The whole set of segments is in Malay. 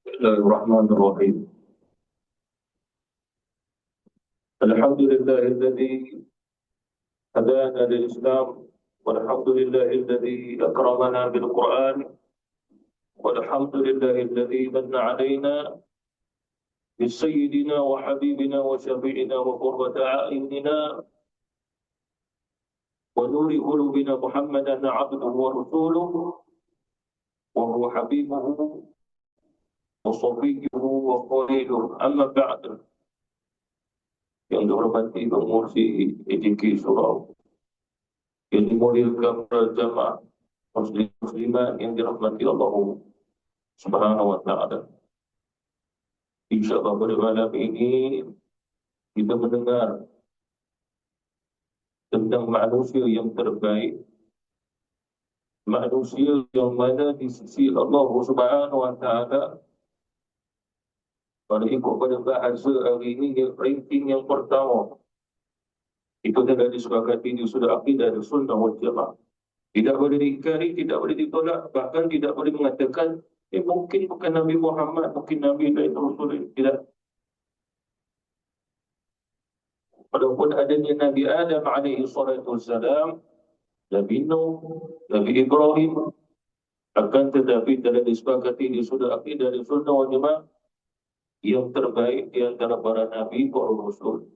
بسم الله الرحمن الرحيم. الحمد لله الذي هدانا للإسلام، والحمد لله الذي أكرمنا بالقرآن، والحمد لله الذي من علينا بسيدنا وحبيبنا وشفيعنا وقرة أعيننا ونور قلوبنا محمدا عبده ورسوله، وهو حبيبه وصفيه وخليله. أما بعد، yang dihormati pengurusi EJK Surau, yang dimuliakan para jamaah muslimat yang dirahmati Allah Subhanahu wa taala. InsyaAllah pada malam ini kita mendengar tentang manusia yang terbaik, manusia yang mana di sisi Allah Subhanahu wa taala. Pada ikut pada bahasa hari ini, ranking yang pertama itu telah disepakati di sudah akidah dan sunnah wal jamaah. Tidak boleh diingkari, tidak boleh ditolak, bahkan tidak boleh mengatakan mungkin bukan Nabi Muhammad, mungkin Nabi lain, Rasul. Tidak. Walaupun adanya Nabi Adam alaihi salatu wassalam, Nabi Nuh, Nabi Ibrahim, akan tetapi telah disepakati di sudah akidah dan sunnah wal jamaah, yang terbaik di antara para Nabi, para Rasul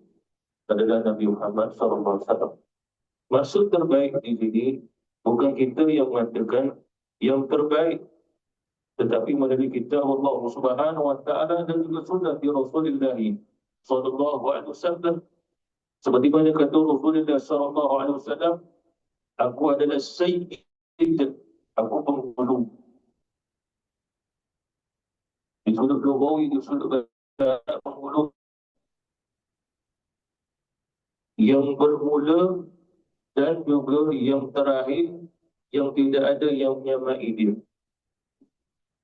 adalah Nabi Muhammad SAW. Maksud terbaik di sini bukan kita yang mengatakan yang terbaik, tetapi melalui kitab Allah Subhanahu wa taala dan juga sunnah Rasulullah sallallahu alaihi wasallam. Seperti mana kata Rasulullah sallallahu alaihi wasallam, aku adalah sayyid, aku penghulu. Di sudut lugawi, di sudut penghulu yang bermula dan juga yang terakhir, yang tidak ada yang menyamai dia.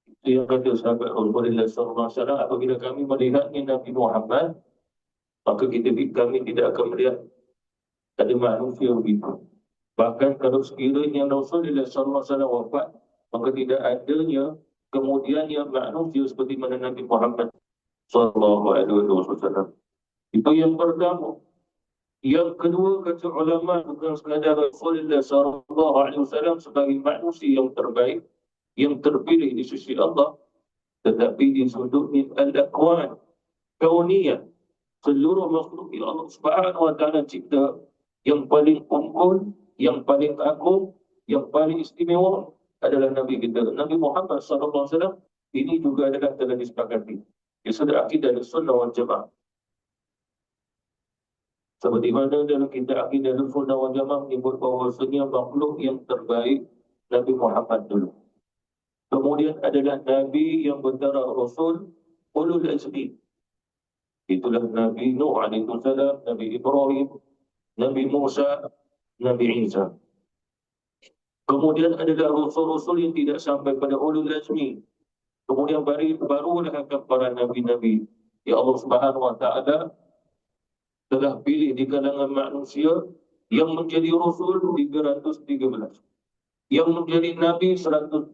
Itu yang kata sahabat Rasulullah SAW, apabila kami melihatnya Nabi Muhammad, maka kami tidak akan melihat ada manusia begitu. Bahkan kalau sekiranya Rasulullah SAW wafat, maka tidak adanya kemudiannya manusia seperti mana Nabi Muhammad SAW. Itu yang pertama. Yang kedua, kata ulama, bukan sekadar Rasulullah SAW sebagai manusia yang terbaik, yang terpilih di sisi Allah, tetapi di sudut al-aqwan, kauniyah, seluruh makhluk yang Allah Subhanahu wa taala cipta, yang paling unggul, yang paling agung, yang paling istimewa adalah Nabi kita, Nabi Muhammad SAW. Ini juga adalah telah disepakati di sudut akidah dan sunnah wal jamaah. Seperti mana dalam kitab akidah dan sunnah wal jamaah menyebut bahawasanya makhluk yang terbaik Nabi Muhammad dulu. Kemudian adalah Nabi yang berdarah Rasul, ulul azmi. Itulah Nabi Nuh alaihi salam, Nabi Ibrahim, Nabi Musa, Nabi Isa. Kemudian adalah Rasul-Rasul yang tidak sampai pada ulul azmi. Kemudian barulah akan para Nabi-Nabi ya Allah Subhanahu wa ta'ala telah pilih di kalangan manusia, yang menjadi Rasul 313, yang menjadi Nabi 124,000.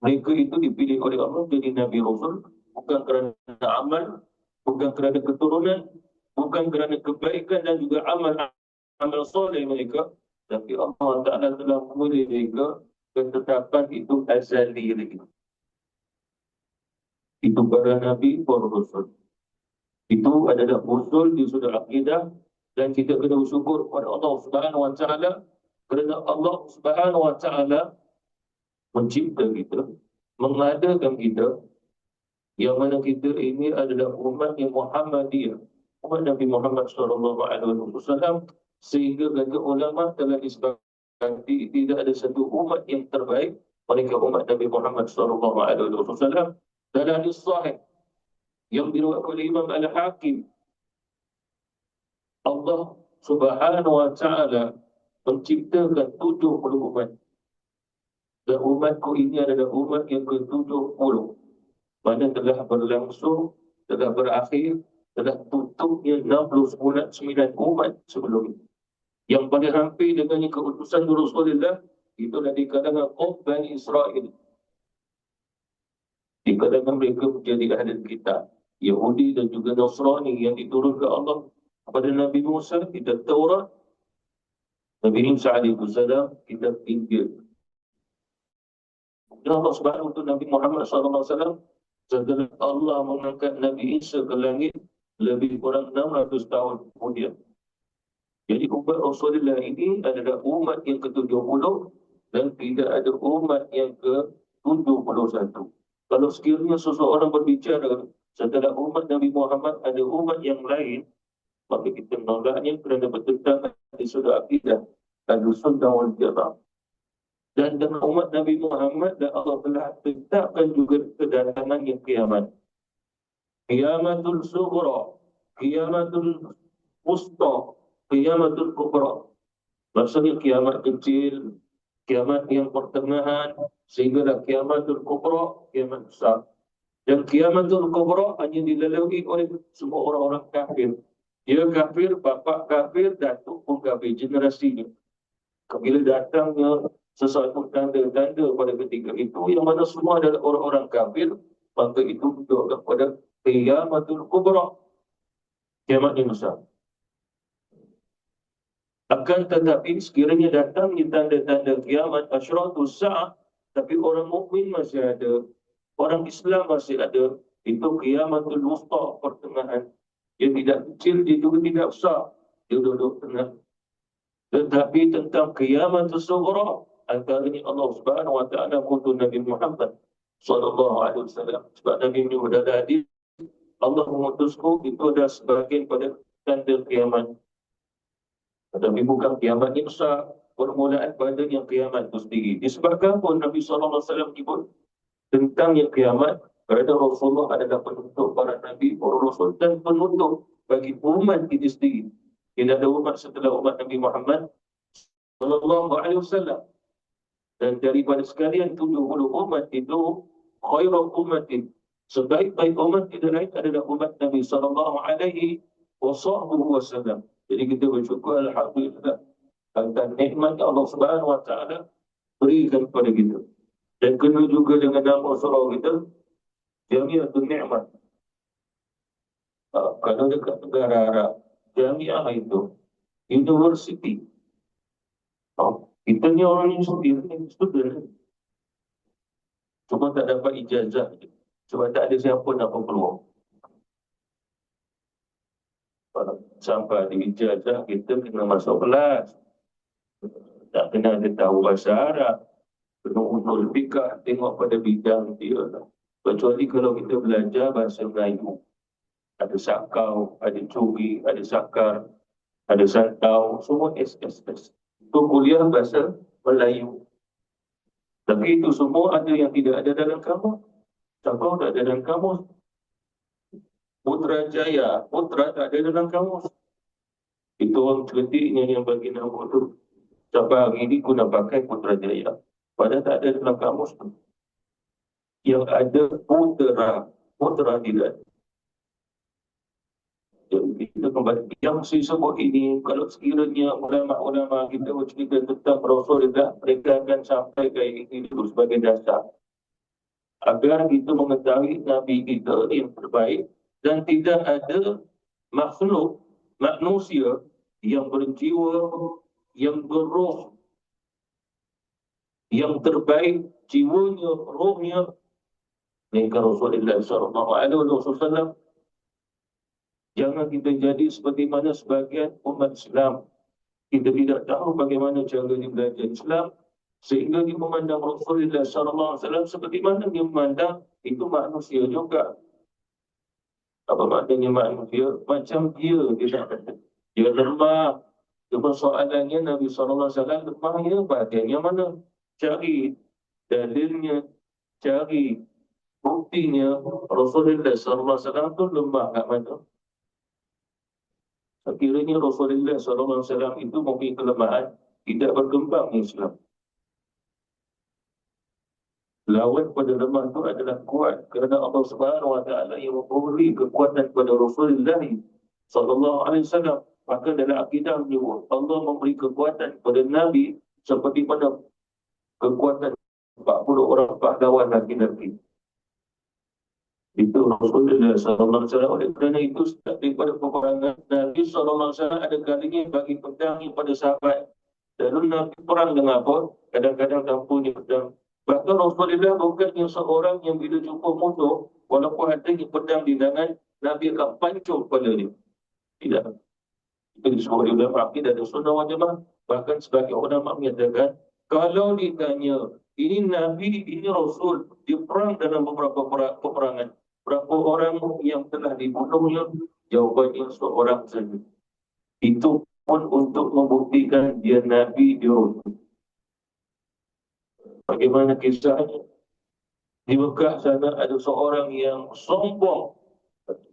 Mereka itu dipilih oleh Allah jadi Nabi Rasul bukan kerana amal, bukan kerana keturunan, bukan kerana kebaikan dan juga amal soleh mereka, tapi Allah Ta'ala telah memilih mereka ketetapan itu azali lagi. Itu para Nabi, para Rasul. Itu adalah usul di sudut akidah, dan kita kena bersyukur kepada Allah Subhanahu wa taala kerana Allah Subhanahu wa taala mencipta kita, mengadakan kita, yang mana kita ini adalah umat yang Muhammadiyah, umat Nabi Muhammad SAW, sehingga kata ulama telah disepakati tidak ada satu umat yang terbaik melainkan umat Nabi Muhammad SAW. Dan hadis sahih yang diriwayatkan oleh Imam Al-Hakim, Allah Subhanahu wa taala menciptakan 70 umat. Dan umatku ini adalah umat yang ke-70, mana telah berlangsung, telah berakhir, telah tutupnya 69 umat sebelum ini. Yang paling hampir dengannya keutusan Rasulullah itulah di kalangan kaum Bani Israel. Di kalangan mereka menjadi ahli kitab, Yahudi dan juga Nasrani yang diturunkan Allah kepada Nabi Musa, kitab Taurat, Nabi Isa alaihi salam, kitab Injil. Dan Allah Subhanahu untuk Nabi Muhammad SAW, setelah Allah mengangkat Nabi Isa ke langit lebih kurang 600 tahun kemudian. Jadi umat Rasulullah ini adalah umat yang ke-70 dan tidak ada umat yang ke-71. Kalau sekiranya seseorang berbicara setelah umat Nabi Muhammad ada umat yang lain, maka kita menolaknya kerana bertentangan di sudut akidah Ahlussunnah wal Jamaah. Dan dengan umat Nabi Muhammad dan Allah telah tetapkan juga kedatangan yang kiamat. Qiyamatul Sughra, Qiyamatul Wusta, Qiyamatul Kubra. Maksudnya kiamat kecil, kiamat yang pertengahan, sehinggalah Qiyamatul Kubra, kiamat besar. Dan Qiyamatul Kubra hanya dilalui oleh semua orang-orang kafir. Dia kafir, bapa kafir, datuk pun kafir, generasinya. Bila datangnya sesuatu tanda-tanda pada ketika itu, yang mana semua adalah orang-orang kafir, maka itu menunjukkan kepada Qiyamatul Kubra, kiamat yang besar. Akan tetapi sekiranya datang di tanda-tanda kiamat, asyratus sa'ah, tapi orang mukmin masih ada, orang Islam masih ada, itu Qiyamatul Wusta, pertengahan. Dia tidak kecil, dia juga tidak besar, dia duduk tengah. Tetapi tentang Qiyamatul Sughra, antaranya Allah Subhanahu wa taala mengutus Nabi Muhammad sallallahu alaihi wasallam. Sebab Nabi menyebut hadis, Allah mengutusku itu adalah sebagian pada tanda kiamat. Tetapi bukan kiamat yang besar, permulaan pada yang kiamat itu sendiri. Disebabkan pun Nabi sallallahu alaihi wasallam menyebut tentang yang kiamat, kerana Rasulullah adalah penutup para Nabi, para Rasul dan penutup bagi umat itu sendiri. Tidak ada umat setelah umat Nabi Muhammad sallallahu alaihi wasallam. Dan daripada sekalian 70 umat itu, khairul umatin, sebaik-baik umat itu lain adalah umat Nabi sallallahu alaihi wasallam. Jadi kita bersyukur alhamdulillah atas nikmat Allah Subhanahu wa taala berikan kepada kita. Dan kena juga dengan nama surah kita, Jami'atul Ni'mat. Kalau dekat negara Arab, Jami'ah itu university. Kita ni orang yang student, cuma tak dapat ijazah sebab tak ada siapa nak keluar. Sampai ada ijazah, kita kena masuk kelas, tak kena ada tahu bahasa Arab, kena usul fikah, tengok pada bidang dia lah. Kecuali kalau kita belajar bahasa Melayu, ada sakau, ada curi, ada sakar, ada santau, semua SSS. Itu kuliah bahasa Melayu. Tapi itu semua ada yang tidak ada dalam kamus. Sakau tak ada dalam kamus. Putrajaya, Putra tak ada dalam kamus. Itu orang certiknya yang bagi nama tu. Sampai hari ini guna pakai Putrajaya. Padahal tak ada dalam kamus tu. Yang ada Putra, Putra tidak. Jadi kita kembali. Yang saya sebut ini, kalau sekiranya ulama-ulama kita bercerita tentang Rasulullah, mereka akan sampai kayak ini dulu sebagai dasar. Agar kita mengetahui Nabi kita yang terbaik dan tidak ada makhluk, manusia yang berjiwa, yang berroh, yang terbaik jiwanya, rohnya, melainkan Rasulullah SAW. Jangan kita jadi seperti mana sebagian umat Islam. Kita tidak tahu bagaimana cara dia belajar Islam, sehingga dia memandang Rasulullah SAW seperti mana dia memandang itu manusia juga. Apa maknanya manusia? Macam dia tak. Dia lemah. Persoalannya Nabi SAW lemahnya bahagiannya mana? Cari dalilnya, cari buktinya. Rasulullah SAW itu lemah kat mana? Sekiranya Rasulullah SAW itu mempunyai kelemahan, tidak berkembang Islam. Lawan pada lemah itu adalah kuat, kerana Allah Subhanahu wa taala yang memberi kekuatan kepada Rasulullah SAW. Maka dalam akidah menyebut Allah memberi kekuatan kepada Nabi seperti pada kekuatan 40 orang pahlawan laki-laki. Itu Rasulullah SAW. Oleh kerana itu, setiap daripada peperangan Nabi SAW ada kalinya bagi pedang pada sahabat. Lalu Nabi perang dengan apa? Kadang-kadang tanpunya pedang. Bahkan Rasulullah bukan yang seorang yang bila jumpa musuh, walaupun ada yang pedang di tangan, Nabi akan pancung kepala dia. Tidak. Itu disebut oleh ulama akidah dan sunnah wal jamaah. Bahkan sebagai ulama menyatakan, kalau ditanya, ini Nabi, ini Rasul, dia perang dalam beberapa peperangan. Berapa orang yang telah dibunuhnya? Jawabannya seorang saja. Itu pun untuk membuktikan dia Nabi, dia Rasul. Bagaimana kisahnya? Di Mekah sana ada seorang yang sombong.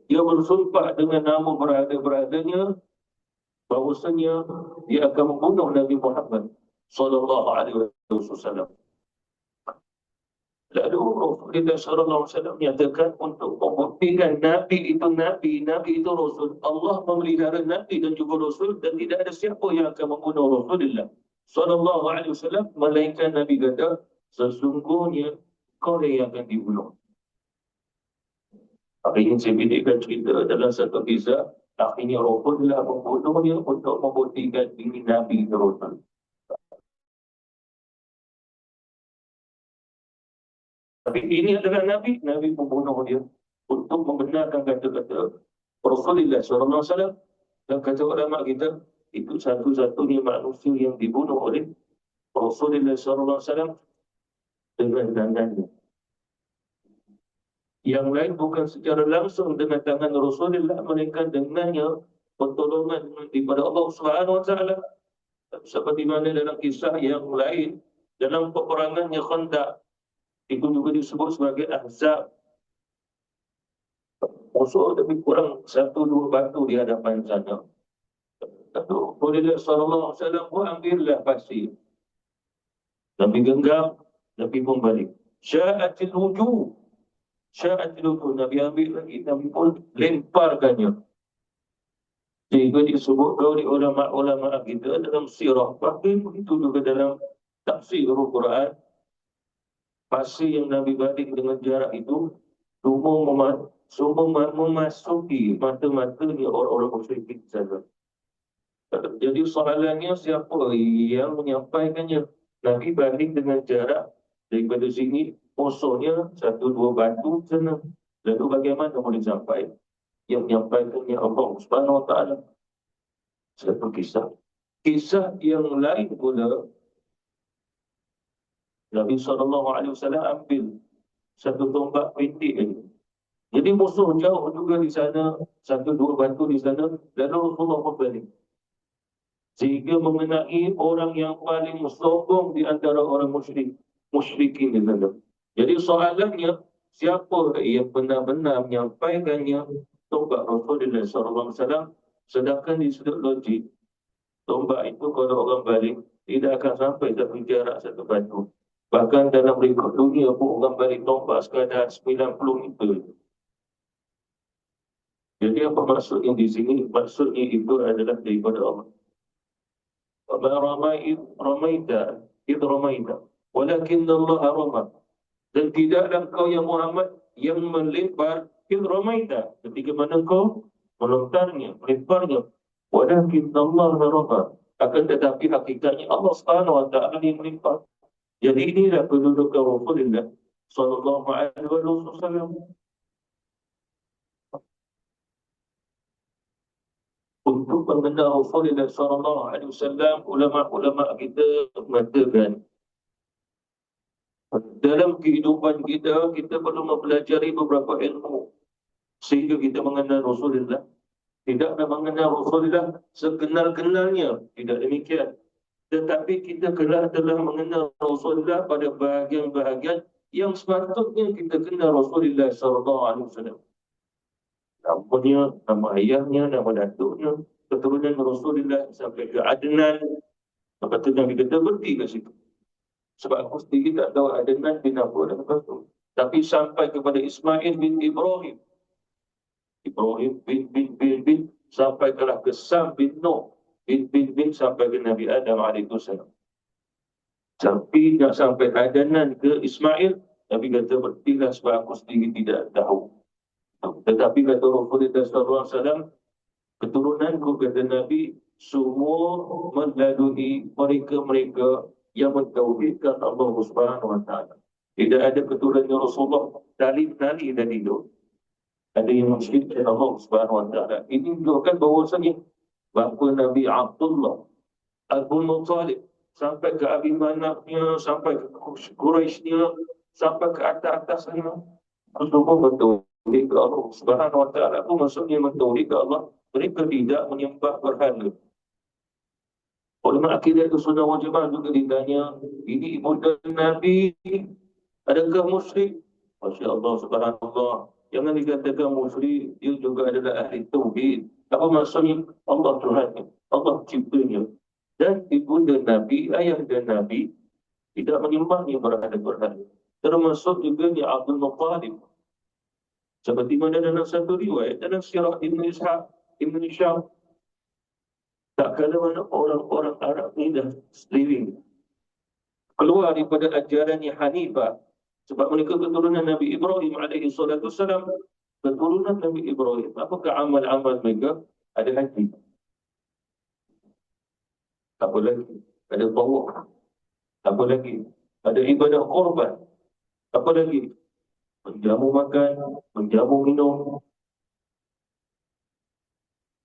Dia bersumpah dengan nama berada-beradanya bahwasanya dia akan membunuh Nabi Muhammad sallallahu alaihi wasallam. Lalu Rasulullah sallallahu alaihi wasallam menyatakan untuk membuktikan Nabi itu Rasul. Allah memelihara Nabi dan juga Rasul dan tidak ada siapa yang akan membunuh Rasulullah sallallahu alaihi wasallam melainkan Nabi kata sesungguhnya kau yang akan dibunuh. Hari ini saya berikan cerita dalam satu kisah. Akhirnya Rasulullah membunuhnya untuk membuktikan ini Nabi Rasul. Tapi ini adalah Nabi membunuh dia untuk membenarkan kata-kata Rasulullah SAW. Dan kata ulama kita, itu satu-satunya manusia yang dibunuh oleh Rasulullah SAW dengan tangannya. Yang lain bukan secara langsung dengan tangan Rasulullah, melainkan dengannya pertolongan daripada Allah Subhanahu Wa Taala. Seperti mana dalam kisah yang lain, dalam peperangannya Khandaq, itu juga disebut sebagai Ahzab. Musuh lebih kurang 1-2 batu di hadapan sana. Lalu Rasulullah SAW pun ambillah pasir. Nabi genggam, Nabi pun balik. Sya'atil wujuh. Nabi ambil lagi, Nabi pun lemparkannya. Sehingga disebut oleh ulama-ulama kita dalam sirah. Bahkan itu juga dalam tafsir Al-Quran. Pasir yang Nabi balik dengan jarak itu semua memasuki mata-matanya orang-orang musyrikin saja. Jadi soalannya siapa yang menyampaikannya? Nabi balik dengan jarak daripada sini musuhnya 1-2 batu sana. Lalu bagaimana boleh sampai? Yang menyampaikannya Allah Subhanahu Wa Taala. Satu kisah. Kisah yang lain pula, Nabi SAW ambil satu tombak pendek ini. Jadi musuh jauh juga di sana, 1-2 batu di sana, lalu Rasulullah berbalik. Sehingga mengenai orang yang paling sombong di antara orang musyrikin di sana. Jadi soalannya, siapa yang benar-benar menyampaikannya tombak Rasulullah SAW? Sedangkan di sudut logik, tombak itu kalau orang balik, tidak akan sampai satu jarak satu batu. Bahkan dalam rekod dunia pun orang balik tombak sekadar 90 meter. Jadi apa maksudnya di sini? Maksudnya itu adalah daripada Allah. Ramaita, walakin Allah ramah. Dan tidaklah kau yang Muhammad yang melempar ramaita. Ketika mana kau melemparnya. Walakin Allah ramah. Akan tetapi hakikatnya Allah Subhanahu Wa Taala yang melempar. Jadi inilah kedudukan Rasulullah sallallahu alaihi wasallam. Untuk mengenal Rasulullah sallallahu alaihi wasallam, ulama-ulama kita mengatakan dalam kehidupan kita perlu mempelajari beberapa ilmu sehingga kita mengenal Rasulullah. Tidak mengenal Rasulullah sekenal-kenalnya, tidak demikian. Tetapi kita telah mengenal Rasulullah pada bahagian-bahagian yang sepatutnya kita kenal Rasulullah sallallahu alaihi wasallam. Namanya, nama ayahnya, nama datuknya, keturunan Rasulullah sampai ke Adnan. Maka tu Nabi kata berhenti kat situ. Sebab aku sendiri tak tahu Adnan bin apa dan apa tu. Tapi sampai kepada Ismail bin Ibrahim. Ibrahim bin sampai ke Sam bin Nuh bin sampai ke Nabi Adam alaihissalam. Tapi nak sampai Adnan ke Ismail, Nabi kata berhentilah sebab aku sendiri tidak tahu. Tetapi kata Rasulullah SAW, keturunanku kata Nabi, semua melalui mereka-mereka yang mentauhidkan Allah Subhanahu Wa Taala. Tidak ada keturunan Rasulullah dari hidup. Ada yang mensyirikkan Allah Subhanahu Wa Taala. Ini menunjukkan bahawasanya bapa Nabi Abdullah Abu Muttalib sampai ke Abi Manafnya, sampai ke Quraisynya, sampai ke atas-atasnya, semua mentauhid ke Allah Subhanahu Wa Taala. Itu maksudnya mentauhid ke Allah. Mereka tidak menyembah berhala. Ulama akidah itu sunnah wal jamaah juga ditanya, ini ibunda Nabi, adakah musyrik? Masya Allah, subhanallah. Jangan dikatakan musyrik, dia juga adalah ahli tauhid. Apa maksudnya? Allah Tuhannya, Allah ciptanya. Dan ibunda Nabi, ayah dan Nabi, tidak menyembahnya berhala-berhala. Termasuk juga ni Abdul Muttalib. Seperti mana dalam satu riwayat, dalam sirah Ibn Ishaq, Ibn Ishaq, tak kala mana orang-orang Arab ni dah seliling keluar daripada ajaran Hanifah, sebab mereka keturunan Nabi Ibrahim alaihi salatu wassalam, keturunan Nabi Ibrahim. Apakah amal-amal mereka? Ada haji, apa lagi? Ada tawaf, apa lagi? Ada ibadah korban, apa lagi? Menjamu makan, menjamu minum,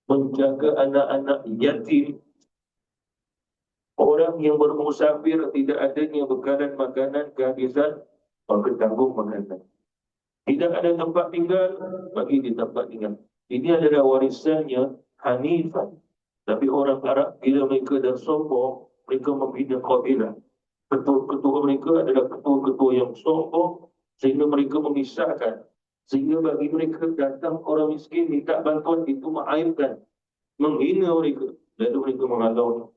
menjaga anak-anak yatim, orang yang bermusafir tidak adanya bekalan makanan kehabisan, maka tanggung makanan. Tidak ada tempat tinggal, bagi di tempat tinggal. Ini adalah warisannya Hanifah. Tapi orang Arab, bila mereka dah sombong, mereka membina kabilah. Ketua-ketua mereka adalah ketua-ketua yang sombong, sehingga mereka memisahkan. Sehingga bagi mereka datang orang miskin, minta bantuan, itu mengaibkan, menghina mereka. Lalu mereka menghalau.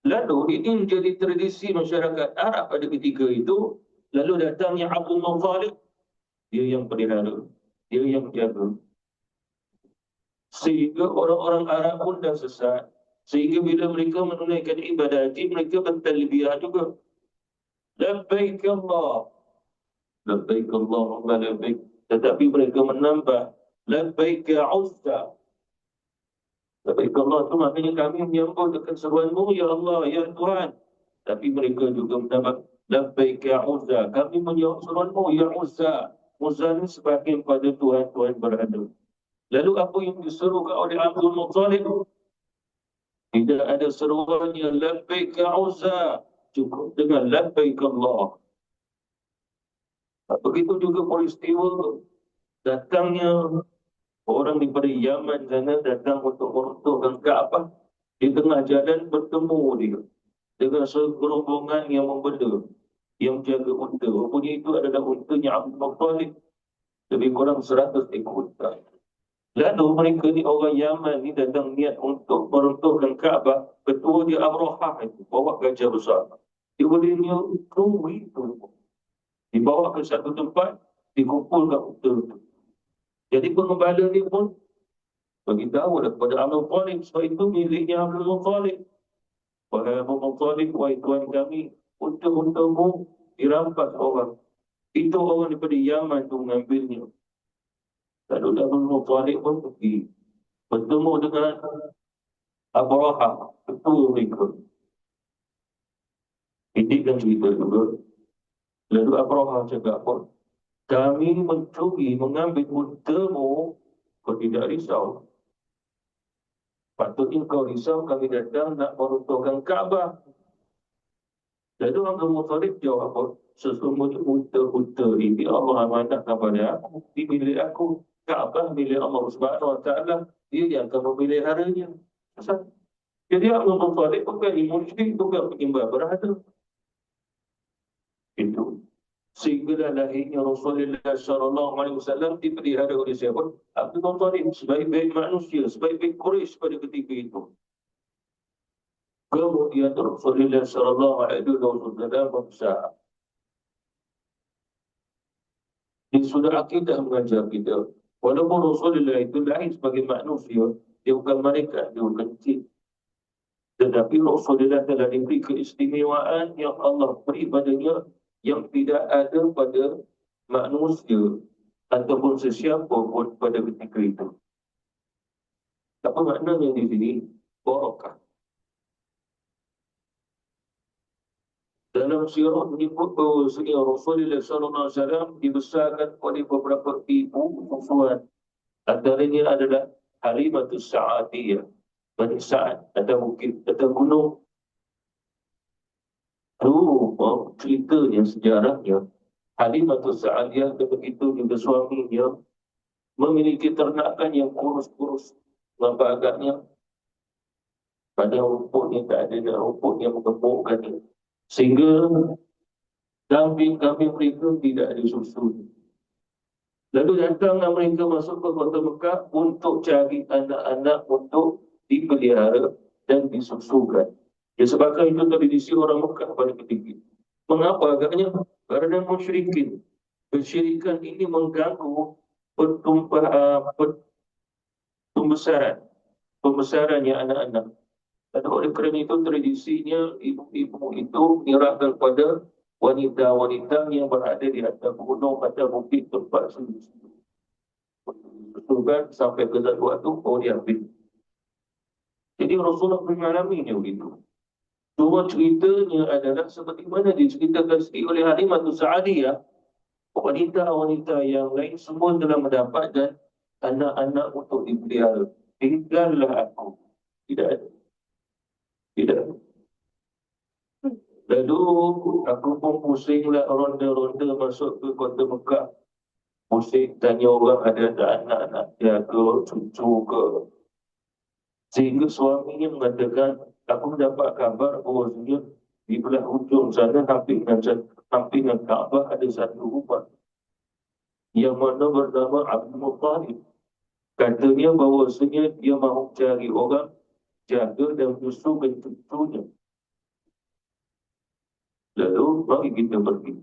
Lalu ini menjadi tradisi masyarakat Arab pada ketika itu. Lalu datangnya Abdul Muttalib, dia yang pelihara, dia yang jaga. Sehingga orang-orang Arab pun dah sesat. Sehingga bila mereka menunaikan ibadah haji, mereka bertalbiyah juga. Labbaik Allah, labbaik Allahumma labbaik. Tetapi mereka menambah labbaik Uzza. Labbaik Allah itu maknanya kami menyambut dengan seruanmu, ya Allah, ya Tuhan. Tapi mereka juga menambah labbaik Uzza. Kami menyambut seruanmu, ya Uzza. Uzza ini sebagian pada Tuhan-Tuhan berada. Lalu apa yang diserukan oleh Abdul Muttalib? Tidak ada seruan yang labbaik Uzza, cukup dengan labbaik Allah. Begitu juga peristiwa datangnya orang daripada Yaman sana datang untuk meruntuhkan Kaabah. Di tengah jalan bertemu dia dengan segerombongan yang membela, yang jaga unta. Rupanya itu adalah untanya Abdul Muttalib. Lebih kurang 100 ekor unta. Lalu mereka ni orang Yaman ni datang niat untuk meruntuhkan Kaabah. Ketua dia Abrahah itu bawa gajah besar. Dia boleh tunggu itu. Dibawa ke satu tempat, dikumpulkan unta itu. Jadi pengembala ni pun beritahu kepada Abdul Muttalib, sebab itu miliknya Abdul Muttalib. Wahai Abdul Muttalib, wahai tuan kami, unta-untamu dirampas orang. Itu orang daripada Yaman tu mengambilnya. Lalu Abdul Muttalib pun pergi bertemu dengan Abrahah, ketua mereka. Ini kan cerita juga. Lalu Abrahah cakap apa? Kami mencuri, mengambil untamu, kau tidak risau. Patutnya kau risau, kami datang nak meruntuhkan Kaabah. Lalu Abdul Muttalib jawab apa? Sesungguhnya unta-unta ini Allah amanahkan kepada aku, di milik aku. Kaabah milik Allah Subhanahu Wa Taala, dia yang akan memeliharanya. Jadi Abdul Muttalib bukan musyrik, bukan penyembah berhala. Itu. Sehingga lahirnya Rasulullah SAW dipelihara oleh siapa? Abdul Muttalib, sebaik-baik manusia, sebaik-baik Quraisy pada ketika itu. Kemudian Rasulullah SAW berusaha. Dia sudah akidah mengajar kita. Walaupun Rasulullah itu lahir sebagai manusia, dia bukan malaikat, dia bukan jin. Tetapi Rasulullah telah diberi keistimewaan yang Allah beri padanya yang tidak ada pada manusia. ataupun sesiapa pun pada ketika itu. Apa maknanya di sini? Barakah. Dalam sirah menyebut bahawa Rasulullah SAW dibesarkan oleh beberapa ibu perempuan. Antaranya adalah Halimatus Sa'adiyah, Bani Sa'ad, ada bukit, ada gunung. Ceritanya, sejarahnya, Halimatus Sa'adiyah begitu juga suaminya memiliki ternakan yang kurus-kurus. Nampak agaknya pada rumputnya tak ada rumput yang mengembungkan. Sehingga kambing-kambing mereka tidak ada susu. Lalu datanglah mereka masuk ke kota Mekah untuk cari anak-anak untuk dipelihara dan disusukan. Disebabkan itu tradisi orang Mekah pada ketika itu. Mengapa? Agaknya kerana musyrikin. Kesyirikan ini mengganggu pembesarannya anak-anak. Dan oleh kerana itu tradisinya ibu-ibu itu menyerahkan kepada wanita-wanita yang berada di atas gunung atau bukit tempat susukan sampai ke satu waktu diambil. Jadi Rasulullah mengalaminya begitu. Cuma ceritanya adalah seperti mana diceritakan sendiri oleh Halimatus Sa'adiyah. Wanita-wanita yang lain semua telah mendapatkan anak-anak untuk dipelihara. Tinggallah aku. Tidak ada. Tidak ada. Lalu aku pun pusinglah ronda-ronda masuk ke kota Mekah. Pusing tanya orang ada anak-anak dia ke, cucu ke. Sehingga suaminya mengatakan, aku mendapat kabar bahawasanya di belah hujung sana hampir dengan Kaabah ada satu rumah yang mana bernama Abdul Muttalib. Katanya bahawasanya dia mahu cari orang jaga dan menyusukan cucunya. Lalu mari kita pergi.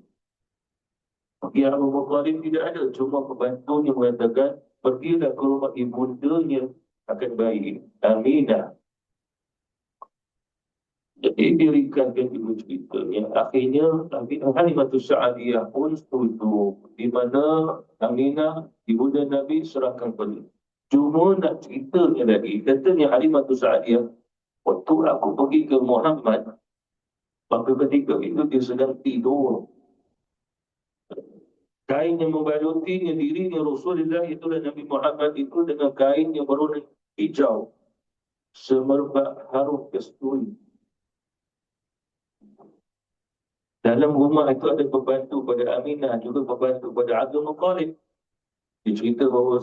Yang Abu Muttalib tidak ada, cuma pembantunya mengatakan, pergilah ke rumah ibundanya akan baik. Aminah. Jadi dirikankan ibu ceritanya. Akhirnya Halimatus Sa'adiyah pun setuju. Di mana Aminah, ibunda Nabi serahkan pada. Cuma nak ceritanya lagi, katanya Halimatus Sa'adiyah, waktu aku pergi ke Muhammad, maka ketika itu dia sedang tidur. Kain yang membalutinya dirinya Rasulullah itulah Nabi Muhammad itu dengan kain yang berwarna hijau. Semerbak harum kasturi. Dalam rumah itu ada pembantu pada Aminah, juga pembantu pada Abdul Muttalib. Dicerita bahawa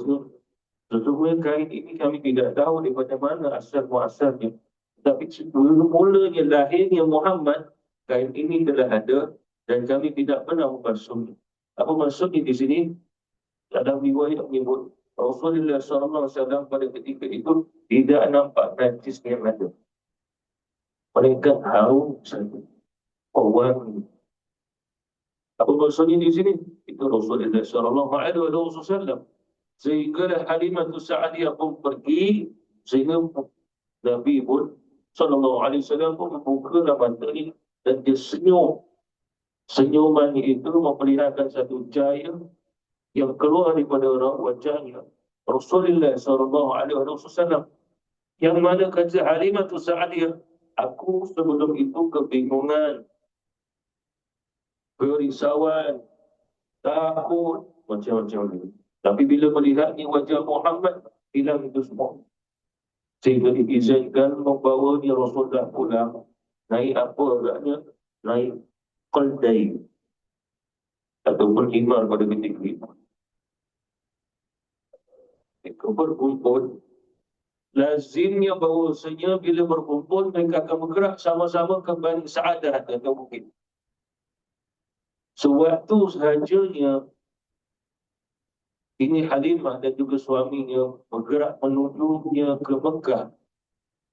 sesungguhnya kain ini kami tidak tahu daripada mana asal-muasalnya. Tapi mula-mulanya lahirnya Muhammad, kain ini telah ada dan kami tidak pernah membasuhnya. Apa maksudnya di sini? Dalam riwayat menyebut Rasulullah SAW pada ketika itu tidak nampak najis yang ada. Mereka harum saja. Wangi. Apa maksudnya di sini? Itu Rasulullah SAW. Sehingga Halimatus Sa'adiyah pun pergi, sehingga Nabi pun SAW pun membuka matanya dan dia senyum. Senyuman itu memperlihatkan satu cahaya yang keluar daripada wajahnya. Rasulullah SAW. Yang mana kata Halimatus Sa'adiyah, aku sebelum itu kebingungan, kerisauan, takut, macam-macam ni. Tapi bila melihat ni wajah Muhammad, hilang itu semua. Sehingga diizinkan membawanya Rasulullah pulang. Naik apa agaknya? Naik Qaldai. Ataupun himar pada ketika itu. Mereka berkumpul. Lazimnya bahawasanya bila berkumpul, mereka akan bergerak sama-sama ke Bani Sa'adah atau bukit. Sewaktu sehajanya ini Halimah dan juga suaminya bergerak menujunya ke Mekah,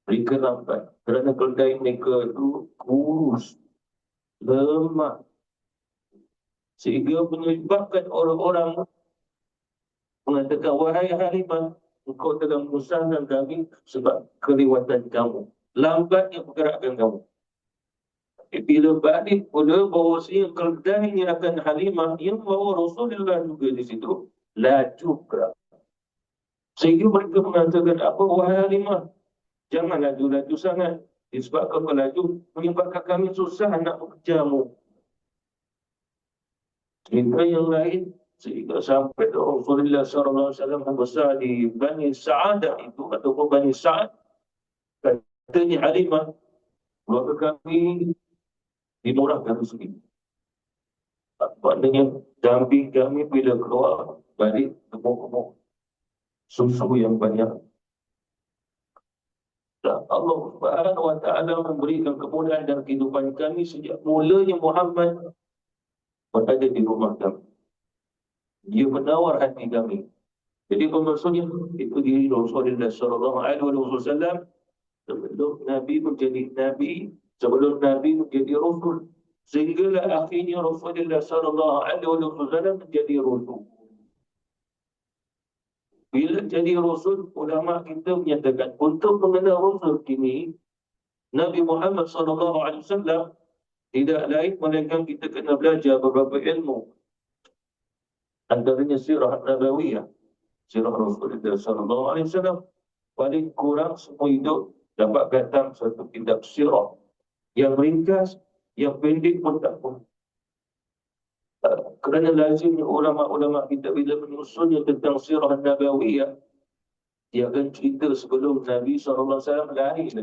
mereka lambat kerana keldai mereka itu kurus, lemah, sehingga menyebabkan orang-orang mengatakan, wahai Halimah, engkau telah menyusahkan kami sebab kelewatan kamu, lambatnya pergerakan kamu. Bila balik pula bahawasanya keldainya akan Halimah yang bawa Rasulullah juga di situ, laju gerak. Sehingga mereka mengatakan, apa wahai Halimah, jangan laju-laju sangat. Disebabkan kalau laju, menyebabkan kami susah nak bekerjamu. Cerita yang lain, sehingga sampai Rasulullah SAW membesar di Bani Sa'adah itu, ataupun Bani Sa'ad, katanya Halimah, keluarga kami dimurahkan rezeki. Maknanya, damping kami bila keluar, balik gemuk-gemuk. Susu yang banyak. Dan Allah Subhanahu wa Ta'ala memberikan kemudahan dalam kehidupan kami sejak mulanya Muhammad berada di rumah kami. Dia menawar hati kami. Jadi maksudnya itu diri Rasulullah sallallahu alaihi wasallam sebelum Nabi menjadi Nabi, sebelum Nabi menjadi Rasul. Sehinggalah akhirnya Rasulullah sallallahu alaihi wasallam menjadi Rasul. Bila jadi Rasul, ulama kita menyatakan untuk mengenal Rasul kini, Nabi Muhammad sallallahu alaihi wasallam tidak lain melainkan kita kena belajar beberapa ilmu. Antaranya sirah Nabawiyah, sirah Rasulullah sallallahu alaihi wasallam. Paling kurang semua hidup dapat datang satu kitab sirah yang ringkas, yang pendek pun tak pun. Kerana lazimnya ulama-ulama kita bila menyusunnya tentang sirah Nabawiyah, dia akan cerita sebelum Nabi SAW lahir.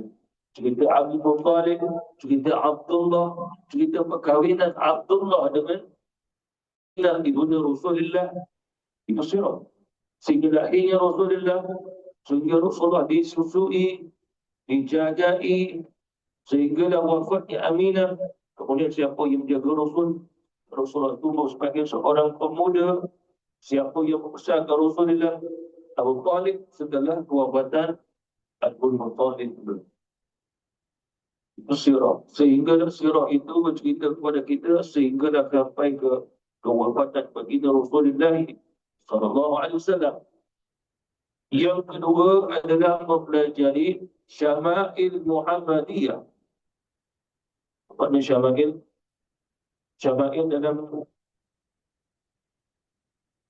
Cerita Abdul Talib, cerita Abdullah, cerita perkahwinan Abdullah dengan ibunda Rasulullah. Itu sirah. Sehingga lahirnya Rasulullah, sehingga Rasulullah disusui, dijajai, sehinggalah wafatnya Aminah. Kemudian siapa yang menjaga Rasul? Rasulullah tumbuh sebagai seorang pemuda. Siapa yang membesarkan Rasulullah? Abu Talib setelah kewafatan Abdul Muttalib. Itu sirah. Sehinggalah sirah itu bercerita kepada kita sehinggalah sampai ke kewafatan baginda Rasulullah sallallahu alaihi wasallam. Yang kedua adalah mempelajari Syama'il Muhammadiyah. Apa ni Syama'il? Syama'il dalam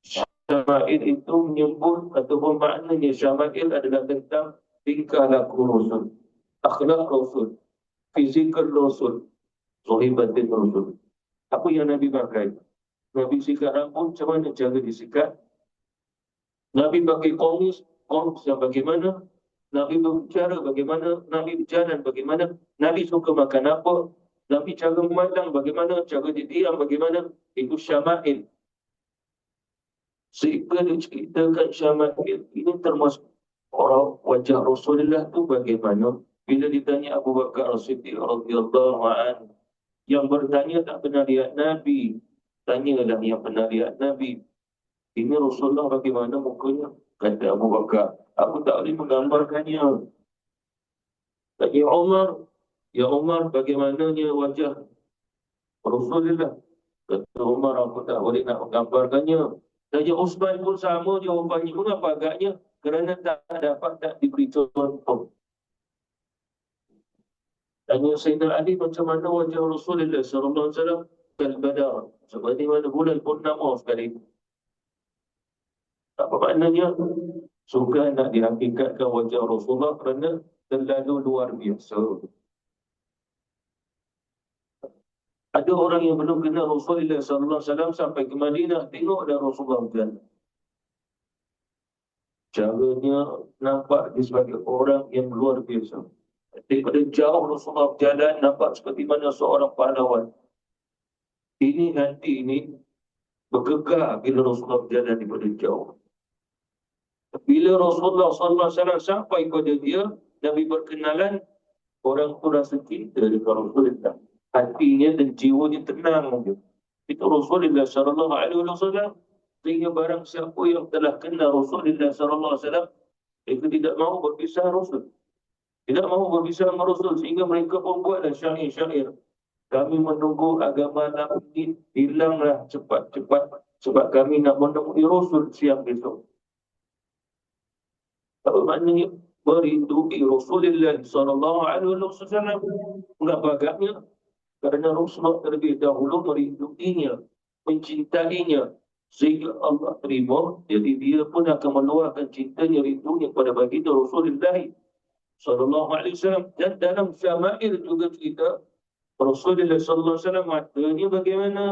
Syama'il itu menyebut ataupun maknanya Syama'il adalah tentang tingkah laku Rasul, akhlak Rasul, fizikal Rasul, sahibatin Rasul. Apa yang Nabi pakai? Nabi sikat rambut, macam mana cara disikat? Nabi pakai komis yang bagaimana? Nabi berbicara bagaimana? Nabi berjalan bagaimana? Nabi suka makan apa? Nabi cara memandang bagaimana? Cara dia diam bagaimana? Itu Syama'il. Sehingga diceritakan Syama'il ini termasuk orang wajah Rasulullah tu bagaimana? Bila ditanya Abu Bakar As-Siddiq radhiyallahu anhu, yang bertanya tak pernah lihat Nabi, tanyalah yang pernah lihat Nabi. Ini Rasulullah bagaimana mukanya? Kata Abu Bakar, aku tak boleh menggambarkannya. Tanya Umar, ya Umar, bagaimananya wajah Rasulullah? Kata Umar, aku tak boleh nak menggambarkannya. Tanya Utsman pun sama jawapannya. Mengapa agaknya? Kerana tak dapat tak diberi contoh. Tanya Sayyidina Ali, macam mana wajah Rasulullah sallallahu alaihi wasallam? Kal-Badar, seperti mana bulan purnama sekali. Apa maknanya? Suka nak dihakikatkan wajah Rasulullah kerana terlalu luar biasa. Ada orang yang belum kenal Rasulullah SAW sampai ke Madinah, tengok dah Rasulullah berjalan. Caranya nampak dia sebagai orang yang luar biasa. Daripada jauh Rasulullah berjalan, nampak seperti mana seorang pahlawan. Ini hati ini bergegar bila Rasulullah berjalan daripada jauh. Bila Rasulullah SAW sampai kepada dia, Nabi berkenalan, orang itu rasa cinta dengan Rasulullah. Hatinya dan jiwanya tenang. Itu Rasulullah SAW. Sehingga barang siapa yang telah kenal Rasulullah SAW, mereka tidak mahu berpisah Rasul. Tidak mahu berpisah dengan Rasul. Sehingga mereka pun buatlah syair-syair. Kami menunggu agama Nabi hilanglah cepat-cepat. Sebab kami nak menunggu Rasul siang besok. Apa maknanya? Merindui Rasulullah SAW. Mengapa agaknya? Kerana Rasulullah terlebih dahulu merinduinya, mencintainya. sehingga Allah terima, jadi dia pun akan meluahkan cintanya, rindunya kepada baginda Rasulullah sallallahu alaihi wasallam. Dan dalam syama'il juga cerita Rasulullah sallallahu alaihi wasallam, matanya bagaimana,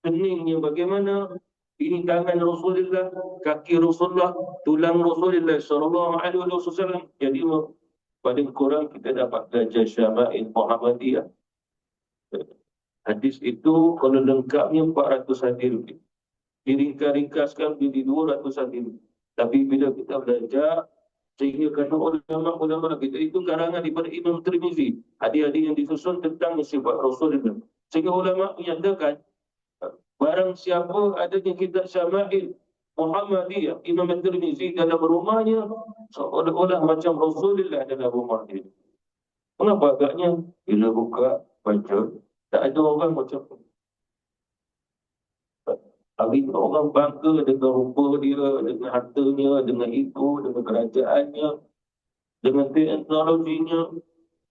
keningnya bagaimana, ini tangan Rasulullah, kaki Rasulullah, tulang Rasulullah sallallahu alaihi wasallam. Jadi paling kurang kita dapat belajar syama'il Muhammadiyah. Hadis itu kalau lengkapnya 400 hadis, diringkas-ringkaskan menjadi 200 hadis. Tapi bila kita belajar, sehingga kata ulama-ulama kita itu karangan daripada Imam Tirmizi, hadis-hadis yang disusun tentang sifat Rasulullah. Sehingga ulama menyatakan, barang siapa adanya kitab Syama'il Muhammadiyah Imam Tirmizi dalam rumahnya, seolah-olah macam Rasulullah dalam rumahnya. Kenapa agaknya? Bila buka, baca, tak ada orang macam tu. Hari ini orang bangga dengan rupa dia, dengan hartanya, dengan itu, dengan kerajaannya, dengan teknologinya.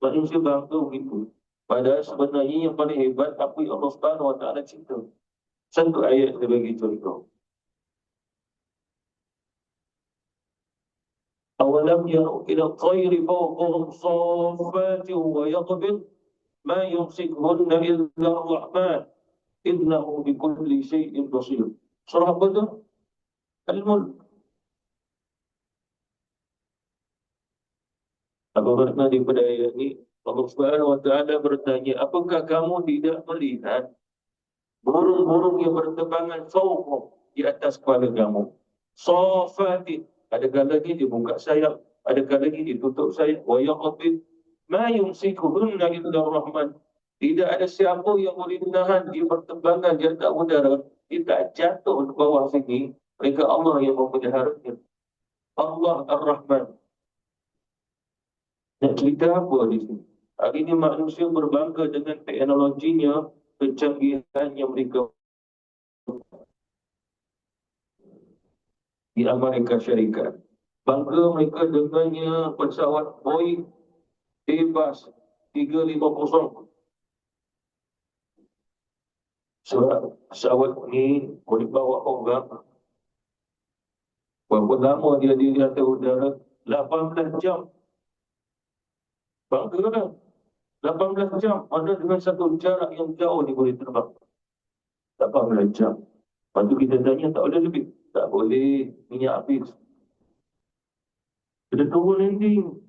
Manusia bangga begitu. Padahal sebenarnya yang paling hebat apa yang Allah Subhanahu Wa Taala cipta. Satu ayat dia bagi contoh. Awalam yaru ila tayri fawqahum safatin wa yaqbid ma yumsikuhunna illa ar-Rahman innahu bikulli syai'in basir. Surah apa tu? Al-Mulk. Apa makna daripada ayat ni? Allah Subhanahu Wa Taala bertanya, apakah kamu tidak melihat burung-burung yang berterbangan fawqah, di atas kepala kamu? Safatin, adakah lagi dia buka sayap, adakah lagi dia tutup sayap. Wa yaqbid ma yumsikuhunna illa ar-Rahman. Tidak ada siapa yang boleh menahan dia berterbangan di atas udara, dia tak jatuh ke bawah sini. Mereka Allah yang memeliharanya. Allah Ar-Rahman. Nak cerita apa di sini? Hari ini manusia berbangga dengan teknologinya, kecanggihan yang mereka di Amerika Syarikat. Bangga mereka dengannya pesawat Boeing Airbus 350. Pesawat ni boleh bawa orang. Berapa lama dia di atas udara? 18 jam. Bangga kan? 18 jam. Mana dengan satu jarak yang jauh dia boleh terbang. 18 jam. Lepas tu kita tanya, tak boleh lebih. Tak boleh, minyak habis. Kita turun landing.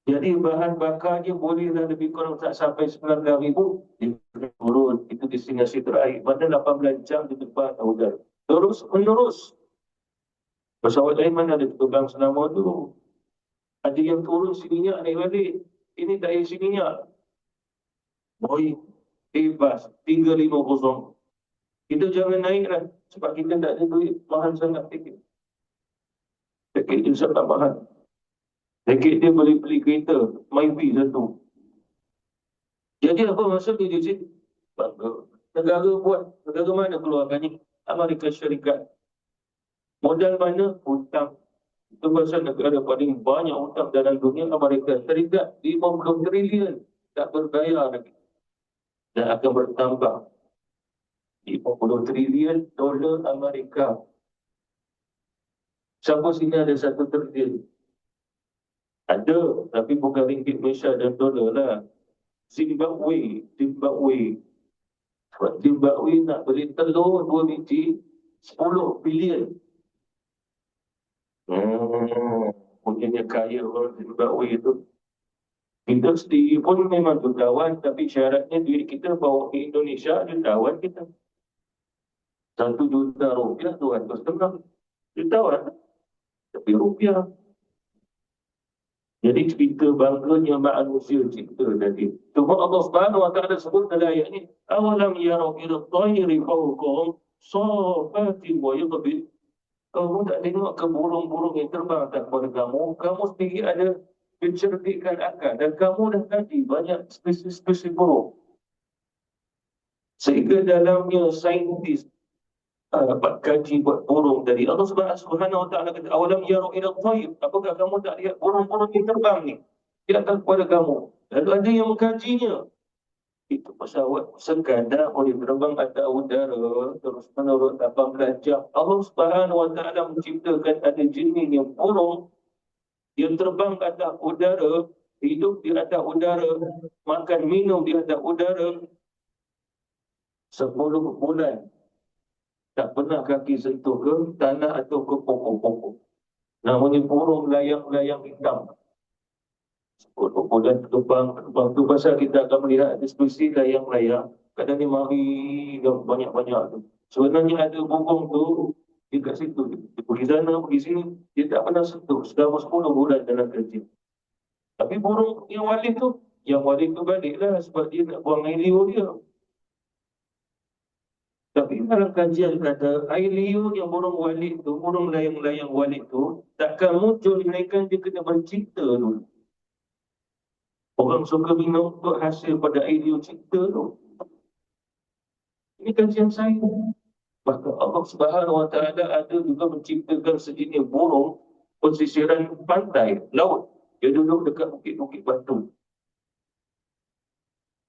Jadi bahan bakarnya bolehlah lebih kurang tak sampai 9,000. Dia turun, itu destinasi terakhir. Mana 18 jam di tempat udara. Terus menerus. Pesawat lain mana ada terbang selama tu. Ada yang turun sininya naik balik. Ini tak isi minyak. Boeing Airbus 350. Kita jangan naiklah. Sebab kita tak ada duit. Mahal sangat tiket. Tiket dia sangat mahal. Tiket dia boleh beli kereta Myvi satu. Jadi apa maksudnya di sini? Negara buat. Negara mana keluarkan ni? Amerika Syarikat. Modal mana? Hutang. Itu pasal negara paling banyak hutang dalam dunia, Amerika Syarikat. 50 trilion. Tak berbayar lagi. Dan akan bertambah. 50 trilion dolar Amerika. Siapa sini ada 1 trilion? Ada, tapi bukan ringgit Malaysia dan dolar lah. Zimbabwe nak beli telur 2 biji 10 bilion. Punyanya kaya orang Zimbabwe itu. Kita sendiri pun memang jutawan, tapi syaratnya duit kita bawa ke Indonesia, jutawan kita. 1 juta rupiah, 200 jutawan. Tapi rupiah. Jadi cerita bangganya manusia cipta tadi. Cuma Allah Subhanahu Wa Taala sebut dalam ayat ini, awalam yarau ila tayri fawqahum safatin wa yaqbid. Kamu tak tengok ke burung-burung yang terbang atas kepada kamu? Kamu sendiri ada pencerdikan akal dan kamu dah kaji banyak spesies-spesies burung. Sehingga dalamnya saintis dapat kaji buat burung tadi. Allah Subhanahu Wa Taala kata, awalam yarau ila tayr. Apakah kamu tak lihat burung-burung yang terbang ni di atas kepada kamu? Lalu ada yang mengkajinya. Itu pesawat sekadar boleh terbang atas udara terus menurut 18 jam. Allah Subhanahu Wa Taala menciptakan ada jenis yang burung yang terbang atas udara, hidup di atas udara, makan minum di atas udara 10 bulan. Tak pernah kaki sentuh ke tanah atau ke pokok-pokok. Namanya burung layang-layang hitam. 10 bulan terbang. Tu pasal kita akan melihat ada spesies layang-layang. Kadang ni mari banyak-banyak tu. Sebenarnya ada burung tu di kat situ. Dia pergi sana, pergi sini. Dia tak pernah sentuh selama 10 bulan dalam kerja. Tapi burung yang walid tu baliklah sebab dia nak buang air liur dia. Tapi dalam kajian kata, air liur yang burung walid tu, burung layang-layang walid tu, takkan muncul melainkan dia kena mencipta dulu. Orang suka minum tu hasil pada air liur cipta tu. Ini kajian saya. Maka Allah Subhanahu Wa Taala ada juga menciptakan sejenis burung pesisiran pantai, laut. Dia duduk dekat bukit-bukit batu.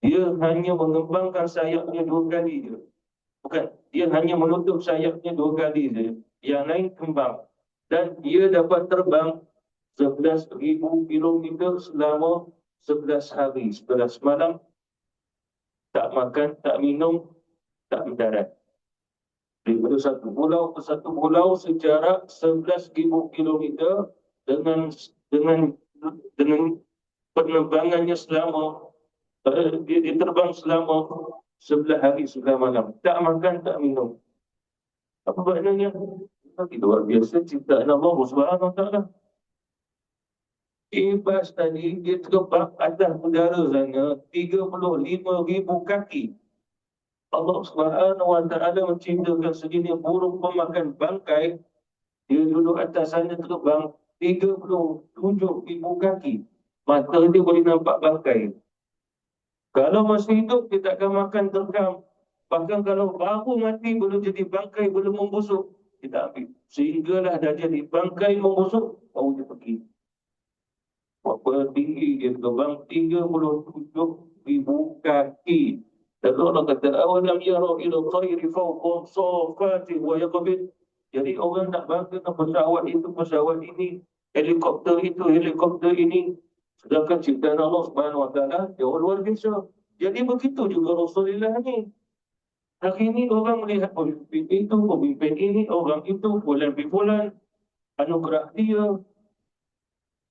Dia hanya mengembangkan sayapnya 2 kali je. Bukan, dia hanya menutup sayapnya 2 kali je. Yang lain kembang. Dan dia dapat terbang 11,000 kilometer selama 11 hari, 11 malam. Tak makan, tak minum, tak mendarat. Daripada satu pulau ke satu pulau sejarak 11,000 kilometer dengan penerbangannya selama dia terbang selama 11 hari 11 malam. Tak makan, tak minum. Apa maknanya? Itu luar biasa ciptaan Allah Subhanahu Wa Taala. Ibas tadi dia terbang atas udara sana 35,000 kaki. Allah Subhanahu Wa Taala menciptakan sejenis burung pemakan bangkai. Dia duduk atas sana terbang 37,000 kaki. Mata dia boleh nampak bangkai. Kalau masih hidup, dia tak akan makan terkam. Bahkan kalau baru mati, belum jadi bangkai, belum membusuk, kita ambil. Sehinggalah dah jadi bangkai membusuk, baru dia pergi. Berapa tinggi dia terbang? 37,000 kaki. Dan Allah kata, awalam yara ila tayri fawqa safati wa yaqbid. Jadi orang nak bangga pesawat ini, helikopter itu, helikopter ini. Sedangkan ciptaan Allah Subhanahu Wa Taala jauh luar biasa. Jadi begitu juga Rasulullah ni. Hari ini orang melihat pemimpin itu, pemimpin ini, orang itu, bulan-bulan, anugerah dia,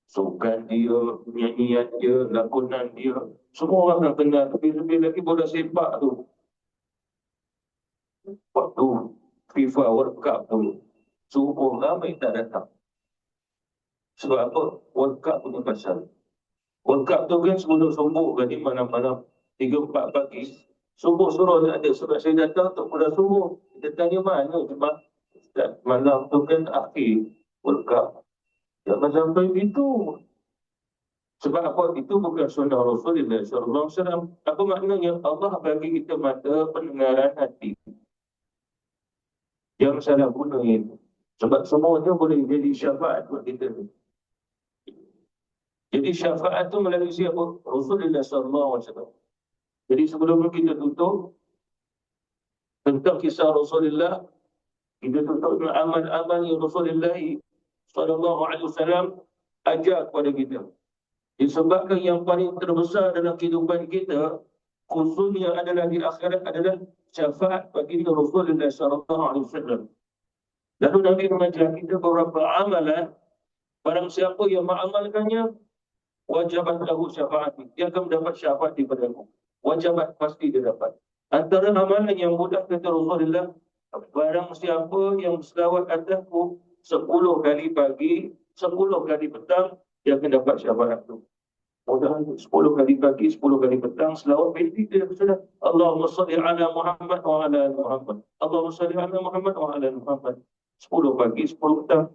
sukan dia, nyanyian dia, lakonan dia. Semua orang nak kenal. Tapi lebih lagi bola sepak tu. Waktu FIFA World Cup tu, suruh ramai tak datang. Sebab apa? World Cup punya pasal. World Cup tu kan sebelum subuh kan ni malam-malam 3-4 pagi. Subuh suruh tak ada sebab saya datang untuk pada subuh. Kita tanya mana sebab malam tu kan akhir World Cup. Jangan sampai itu. Sebab apa? Itu bukan sunnah Rasulullah SAW. Apa maknanya? Allah bagi kita mata pendengaran hati. Jangan salah guna itu. Sebab semuanya boleh jadi syafaat buat kita. Jadi syafaat itu melalui siapa? Rasulullah SAW. Jadi sebelum kita tutup tentang kisah Rasulullah, kita tutup dengan amal-amal yang Rasulullah SAW ajar kepada kita. Disebabkan yang paling terbesar dalam kehidupan kita, khususnya adalah di akhirat, adalah syafaat bagi Rasulullah SAW. Lalu Nabi mengajar kita beberapa amalan. Barang siapa yang mengamalkannya, wajibat lahu syafaat. Dia akan mendapat syafaat daripada aku. Wajibat pasti dia dapat. Antara amalan yang mudah kata Rasulullah, barang siapa yang selawat atasku 10 kali pagi, 10 kali petang, dia akan dapat syafaat itu. Mudah 10 kali pagi, 10 kali petang, selawat beti dia sudah. Allahumma salli ala Muhammad wa ala Muhammad. Allahumma salli ala Muhammad wa ala Muhammad. 10 pagi, 10 petang.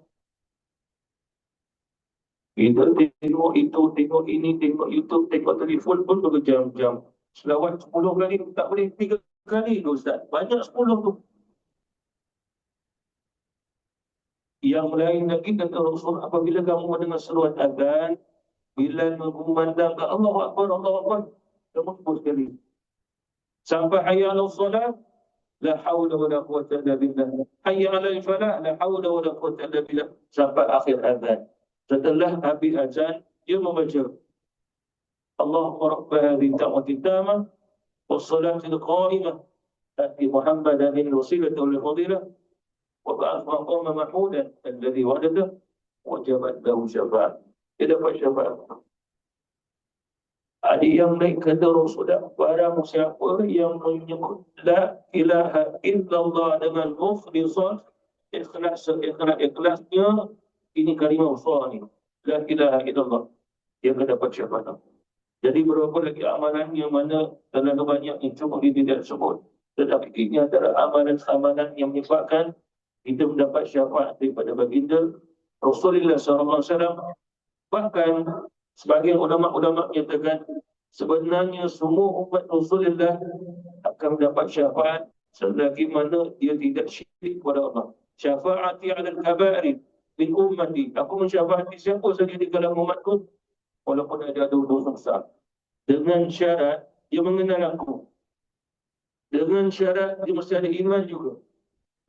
Kita tengok itu, tengok ini, tengok YouTube, tengok telefon pun berjam-jam. Selawat 10 kali, tak boleh 3 kali tu Ustaz. Banyak 10 tu. Yang lain lagi kata Rasul, apabila kamu mendengar seruan azan, bila memandang ke Allah Akbar, kamu sebut sekali. Sampai hayya 'alas salat, la haula wala quwwata illa billah. Hayya 'alal falah, la haula wala quwwata illa billah. Sampai akhir azan. Setelah habis azan, dia membaca Allahumma rabb hadhihi da'wati tammah was salati al-qa'imah ati Muhammadan al-wasilata wal fadilah wa ba'ath maqama mahmudan alladhi wa'adahu wa jabat lahu syafa'at. Dia dapat syafaat. Ada yang lain kata Rasulullah, barang siapa yang menyebut la ilaha illallah dengan mukhlishan, ikhlasnya, ini kalimah besar ni, la ilaha illallah, dia akan dapat syafaat. Jadi berapa lagi amalan yang mana terlalu banyak yang cuma dia tidak sebut, tetapi ini adalah amalan-amalan yang menyebabkan kita mendapat syafaat daripada baginda Rasulullah SAW. Bahkan sebagian ulama-ulama menyatakan sebenarnya semua umat Rasulullah akan mendapat syafaat selagi mana dia tidak syirik kepada Allah. Syafaati 'alal kaba'ir min ummati. Aku mensyafaati siapa saja di kalangan umatku walaupun ada dosa besar. Dengan syarat dia mengenal aku. Dengan syarat dia mesti ada iman juga.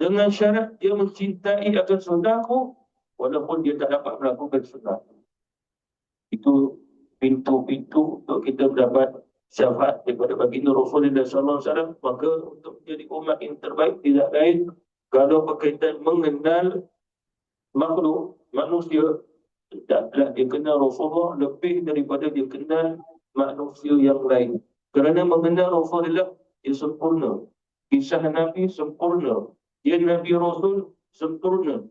Dengan syarat dia mencintai akan sunnahku walaupun dia tak dapat melakukan sunnah. Itu pintu-pintu untuk kita mendapat syafaat daripada baginda Rasulullah SAW. Maka untuk menjadi umat yang terbaik tidak lain kalau berkaitan mengenal makhluk manusia, tidaklah dia kenal Rasulullah lebih daripada dia kenal manusia yang lain. Kerana mengenal Rasulullah dia sempurna. Kisah Nabi sempurna. Dia Nabi Rasul sempurna.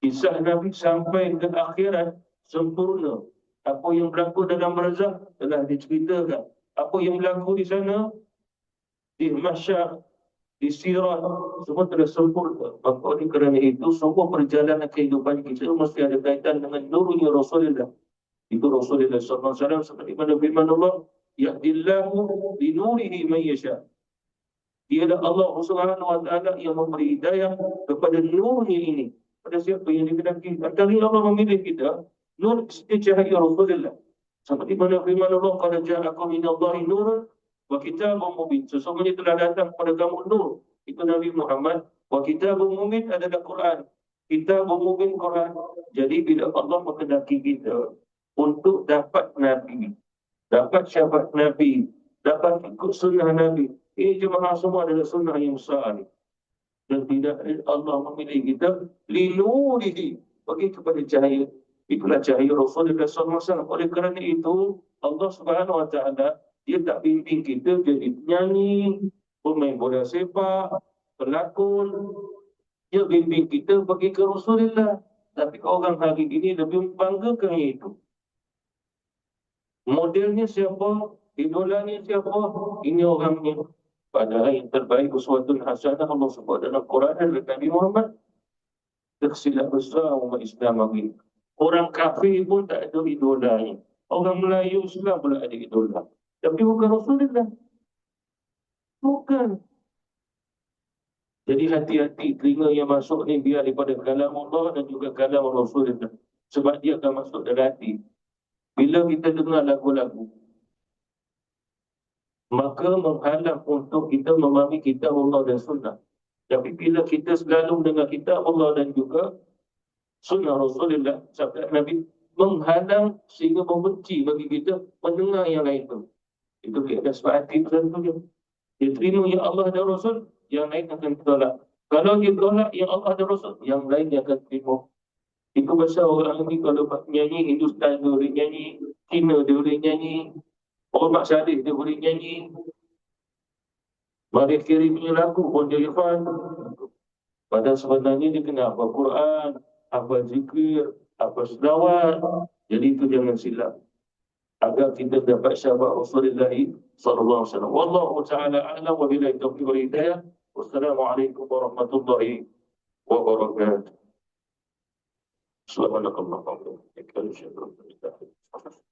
Kisah Nabi sampai ke akhirat sempurna. Apa yang berlaku dalam barzakh telah diceritakan. Apa yang berlaku di sana, di mahsyar, di sirat, semua telah sempurna. Maka oleh kerana itu, semua perjalanan kehidupan kita mesti ada kaitan dengan nurnya Rasulullah. Itu Rasulullah SAW seperti mana firman Allah, yahdillahu linurihi man yasha. Dialah Allah Subhanahu wa taala yang memberi hidayah kepada nurnya ini. Pada siapa yang dikehendaki. Antara Allah memilih kita, nur cahaya Rasulullah. Seperti mana firman Allah, qad ja'akum minallahi nurun wa kitabun mubin. Sesungguhnya telah datang kepada kamu nur, itu Nabi Muhammad. Wa kitabun mubin adalah Quran. Kitabun mubin Quran. Jadi bila Allah menghendaki kita untuk dapat Nabi, dapat syafaat Nabi, dapat ikut sunnah Nabi, ini jemaah semua adalah sunnah yang besar. Dan tidak Allah memilih kita linurihi, bagi kepada cahaya. Itulah cahaya Rasulullah SAW. Oleh kerana itu, Allah Subhanahu Wa Taala dia tak bimbing kita jadi penyanyi, pemain bola sepak, pelakon. Dia bimbing kita bagi ke Rasulullah. Tapi orang hari ini lebih membanggakan itu. Modelnya siapa? Idolanya siapa? Ini orangnya. Padahal yang terbaik uswatun hasanah Allah sebut dalam Quran adalah Nabi Muhammad. Tersilap besar umat Islam ini. Orang kafir pun tak ada idolanya. Orang Melayu Islam pula ada idola. Tapi bukan Rasulullah. Bukan. Jadi hati-hati telinga yang masuk ni biar daripada kalam Allah dan juga kalam Rasulullah. Sebab dia akan masuk dalam hati. Bila kita dengar lagu-lagu, maka menghalang untuk kita memahami kitab Allah dan sunnah. Tapi bila kita selalu mendengar kitab Allah dan juga sunnah Rasulullah, sabda Nabi, menghalang sehingga membenci bagi kita mendengar yang lain tu. Itu dia ada sebab hati tertentu. Dia terima yang Allah dan Rasul, yang lain akan tolak. Kalau dia tolak yang Allah dan Rasul, yang lain dia akan terima. Itu pasal orang ni kalau nyanyi Hindustan dia boleh nyanyi, Cina dia boleh nyanyi, Orang Mak Saleh dia boleh nyanyi, Maria Carey punya lagu pun dia hafal. Padahal sebenarnya dia kena hafal Quran, hafal zikir, hafal selawat. Jadi itu jangan silap. Agar kita dapat syafaat Rasulullah sallallahu alaihi wasallam. Wallahu ta'ala a'lam wa billahi taufiq wal hidayah. Wassalamualaikum warahmatullahi wabarakatuh. Assalamualaikum warahmatullahi wabarakatuh.